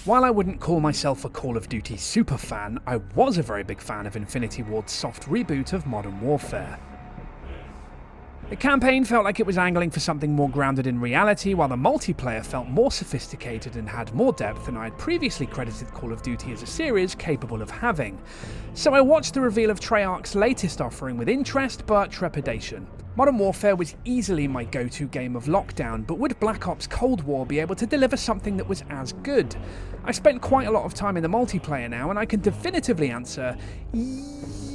While I wouldn't call myself a Call of Duty superfan, I was a very big fan of Infinity Ward's soft reboot of Modern Warfare. The campaign felt like it was angling for something more grounded in reality, while the multiplayer felt more sophisticated and had more depth than I had previously credited Call of Duty as a series capable of having. So I watched the reveal of Treyarch's latest offering with interest but trepidation. Modern Warfare was easily my go-to game of lockdown, but would Black Ops Cold War be able to deliver something that was as good? I've spent quite a lot of time in the multiplayer now, and I can definitively answer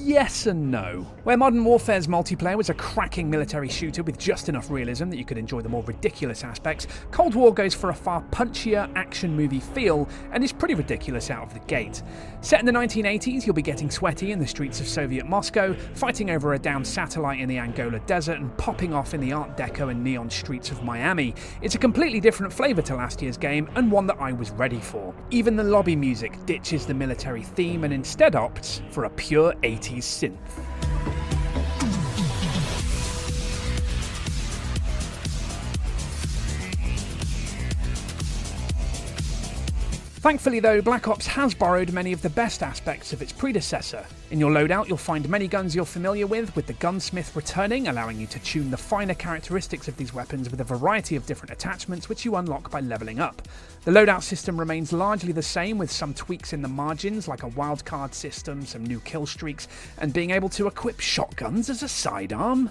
yes and no. Where Modern Warfare's multiplayer was a cracking military shooter with just enough realism that you could enjoy the more ridiculous aspects, Cold War goes for a far punchier action movie feel and is pretty ridiculous out of the gate. Set in the 1980s, you'll be getting sweaty in the streets of Soviet Moscow, fighting over a downed satellite in the Angola desert and popping off in the Art Deco and neon streets of Miami. It's a completely different flavour to last year's game, and one that I was ready for. Even the lobby music ditches the military theme and instead opts for a pure 80s synth. Thankfully though, Black Ops has borrowed many of the best aspects of its predecessor. In your loadout you'll find many guns you're familiar with the gunsmith returning, allowing you to tune the finer characteristics of these weapons with a variety of different attachments which you unlock by levelling up. The loadout system remains largely the same, with some tweaks in the margins like a wildcard system, some new kill streaks, and being able to equip shotguns as a sidearm.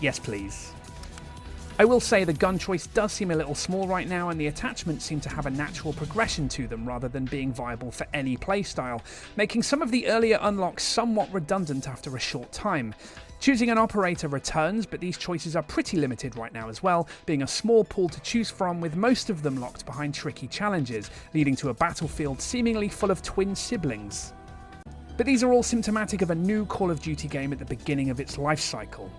Yes, please. I will say the gun choice does seem a little small right now, and the attachments seem to have a natural progression to them rather than being viable for any playstyle, making some of the earlier unlocks somewhat redundant after a short time. Choosing an operator returns, but these choices are pretty limited right now as well, being a small pool to choose from, with most of them locked behind tricky challenges, leading to a battlefield seemingly full of twin siblings. But these are all symptomatic of a new Call of Duty game at the beginning of its life cycle.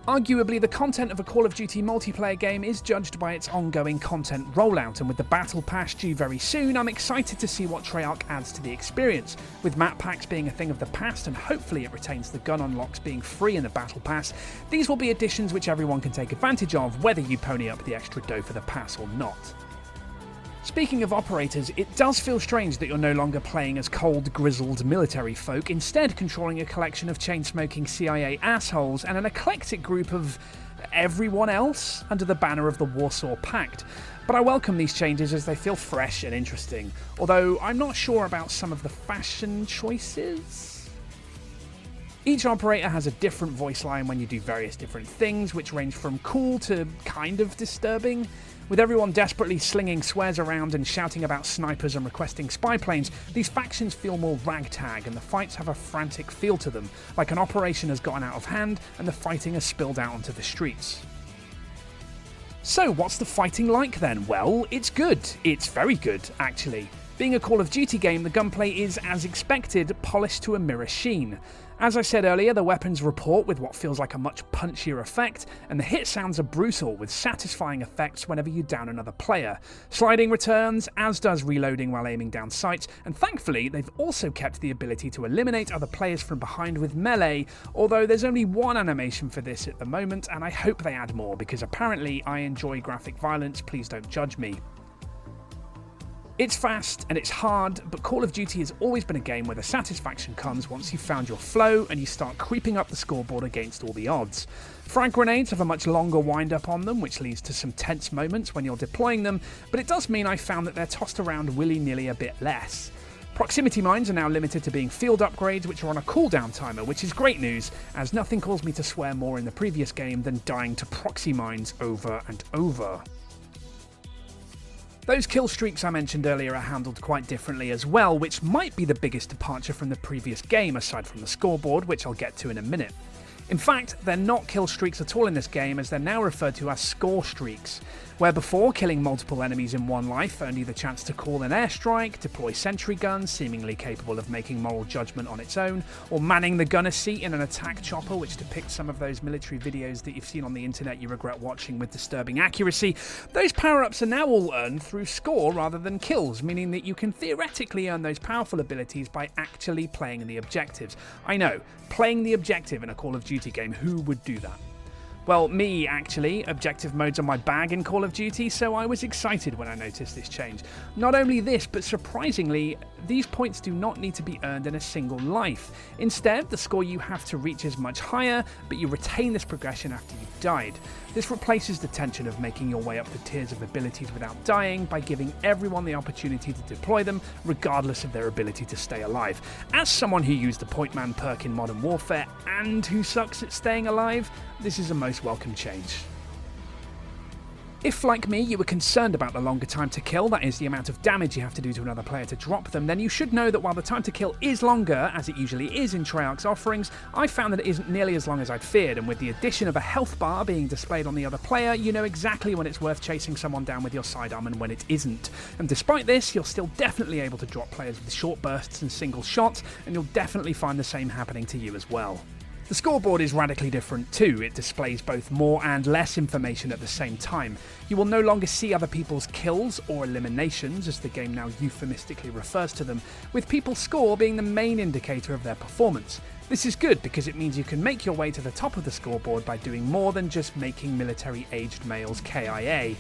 Arguably, the content of a Call of Duty multiplayer game is judged by its ongoing content rollout, and with the Battle Pass due very soon, I'm excited to see what Treyarch adds to the experience. With map packs being a thing of the past, and hopefully it retains the gun unlocks being free in the Battle Pass, these will be additions which everyone can take advantage of, whether you pony up the extra dough for the pass or not. Speaking of operators, it does feel strange that you're no longer playing as cold, grizzled military folk, instead controlling a collection of chain-smoking CIA assholes and an eclectic group of everyone else under the banner of the Warsaw Pact. But I welcome these changes as they feel fresh and interesting, although I'm not sure about some of the fashion choices. Each operator has a different voice line when you do various different things, which range from cool to kind of disturbing. With everyone desperately slinging swears around and shouting about snipers and requesting spy planes, these factions feel more ragtag, and the fights have a frantic feel to them, like an operation has gotten out of hand and the fighting has spilled out onto the streets. So what's the fighting like then? Well, it's good. It's very good, actually. Being a Call of Duty game, the gunplay is, as expected, polished to a mirror sheen. As I said earlier, the weapons report with what feels like a much punchier effect, and the hit sounds are brutal, with satisfying effects whenever you down another player. Sliding returns, as does reloading while aiming down sights, and thankfully they've also kept the ability to eliminate other players from behind with melee, although there's only one animation for this at the moment, and I hope they add more, because apparently I enjoy graphic violence, please don't judge me. It's fast and it's hard, but Call of Duty has always been a game where the satisfaction comes once you've found your flow and you start creeping up the scoreboard against all the odds. Frag grenades have a much longer wind-up on them, which leads to some tense moments when you're deploying them, but it does mean I found that they're tossed around willy-nilly a bit less. Proximity mines are now limited to being field upgrades, which are on a cooldown timer, which is great news, as nothing caused me to swear more in the previous game than dying to proxy mines over and over. Those kill streaks I mentioned earlier are handled quite differently as well, which might be the biggest departure from the previous game, aside from the scoreboard, which I'll get to in a minute. In fact, they're not kill streaks at all in this game, as they're now referred to as score streaks, where before killing multiple enemies in one life earned you the chance to call an airstrike, deploy sentry guns, seemingly capable of making moral judgment on its own, or manning the gunner seat in an attack chopper, which depicts some of those military videos that you've seen on the internet you regret watching with disturbing accuracy. Those power-ups are now all earned through score rather than kills, meaning that you can theoretically earn those powerful abilities by actually playing the objectives. I know, playing the objective in a Call of Duty Duty game. Who would do that? Well, me, actually. Objective mode's on my bag in Call of Duty, so I was excited when I noticed this change. Not only this, but surprisingly, these points do not need to be earned in a single life. Instead, the score you have to reach is much higher, but you retain this progression after you've died. This replaces the tension of making your way up the tiers of abilities without dying by giving everyone the opportunity to deploy them, regardless of their ability to stay alive. As someone who used the Point Man perk in Modern Warfare and who sucks at staying alive, this is a most welcome change. If, like me, you were concerned about the longer time to kill, that is, the amount of damage you have to do to another player to drop them, then you should know that while the time to kill is longer, as it usually is in Treyarch's offerings, I found that it isn't nearly as long as I'd feared, and with the addition of a health bar being displayed on the other player, you know exactly when it's worth chasing someone down with your sidearm and when it isn't. And despite this, you're still definitely able to drop players with short bursts and single shots, and you'll definitely find the same happening to you as well. The scoreboard is radically different too. It displays both more and less information at the same time. You will no longer see other people's kills or eliminations, as the game now euphemistically refers to them, with people's score being the main indicator of their performance. This is good because it means you can make your way to the top of the scoreboard by doing more than just making military-aged males KIA.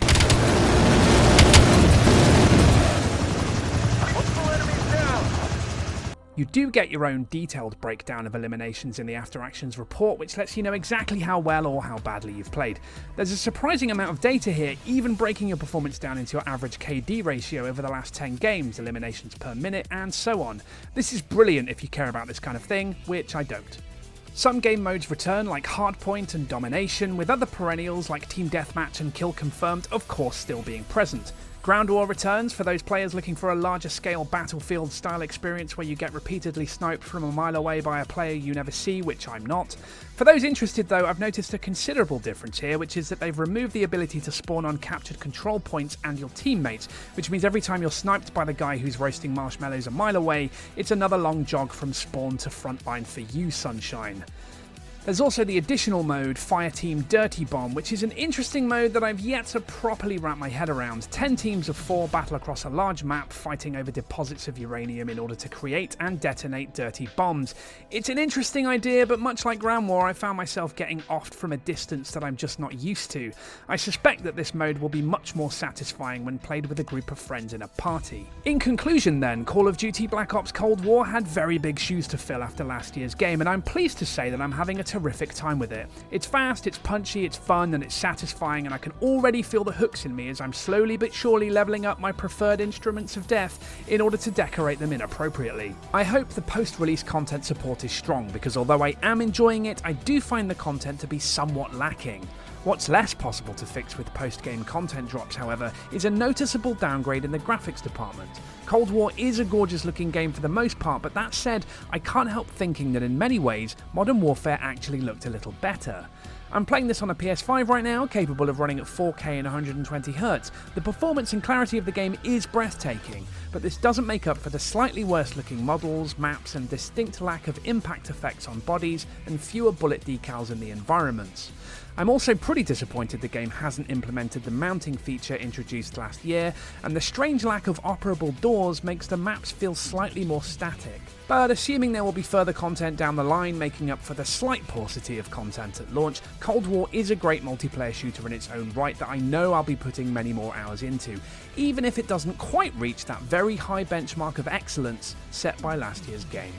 You do get your own detailed breakdown of eliminations in the After Actions report, which lets you know exactly how well or how badly you've played. There's a surprising amount of data here, even breaking your performance down into your average KD ratio over the last 10 games, eliminations per minute, and so on. This is brilliant if you care about this kind of thing, which I don't. Some game modes return, like Hardpoint and Domination, with other perennials like Team Deathmatch and Kill Confirmed of course still being present. Ground War returns for those players looking for a larger scale Battlefield style experience where you get repeatedly sniped from a mile away by a player you never see, which I'm not. For those interested though, I've noticed a considerable difference here, which is that they've removed the ability to spawn on captured control points and your teammates, which means every time you're sniped by the guy who's roasting marshmallows a mile away, it's another long jog from spawn to frontline for you, sunshine. There's also the additional mode, Fireteam Dirty Bomb, which is an interesting mode that I've yet to properly wrap my head around. 10 teams of 4 battle across a large map, fighting over deposits of uranium in order to create and detonate dirty bombs. It's an interesting idea, but much like Ground War, I found myself getting offed from a distance that I'm just not used to. I suspect that this mode will be much more satisfying when played with a group of friends in a party. In conclusion then, Call of Duty Black Ops Cold War had very big shoes to fill after last year's game, and I'm pleased to say that I'm having a terrific time with it. It's fast, it's punchy, it's fun, and it's satisfying, and I can already feel the hooks in me as I'm slowly but surely leveling up my preferred instruments of death in order to decorate them inappropriately. I hope the post-release content support is strong, because although I am enjoying it, I do find the content to be somewhat lacking. What's less possible to fix with post-game content drops, however, is a noticeable downgrade in the graphics department. Cold War is a gorgeous looking game for the most part, but that said, I can't help thinking that in many ways, Modern Warfare actually looked a little better. I'm playing this on a PS5 right now, capable of running at 4K and 120Hz. The performance and clarity of the game is breathtaking, but this doesn't make up for the slightly worse looking models, maps, and distinct lack of impact effects on bodies and fewer bullet decals in the environments. I'm also pretty disappointed the game hasn't implemented the mounting feature introduced last year, and the strange lack of operable doors makes the maps feel slightly more static. But assuming there will be further content down the line making up for the slight paucity of content at launch, Cold War is a great multiplayer shooter in its own right that I know I'll be putting many more hours into, even if it doesn't quite reach that very high benchmark of excellence set by last year's game.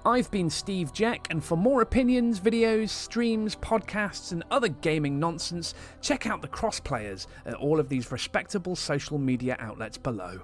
I've been Steve Jack, and for more opinions, videos, streams, podcasts, and other gaming nonsense, check out the Crossplayers at all of these respectable social media outlets below.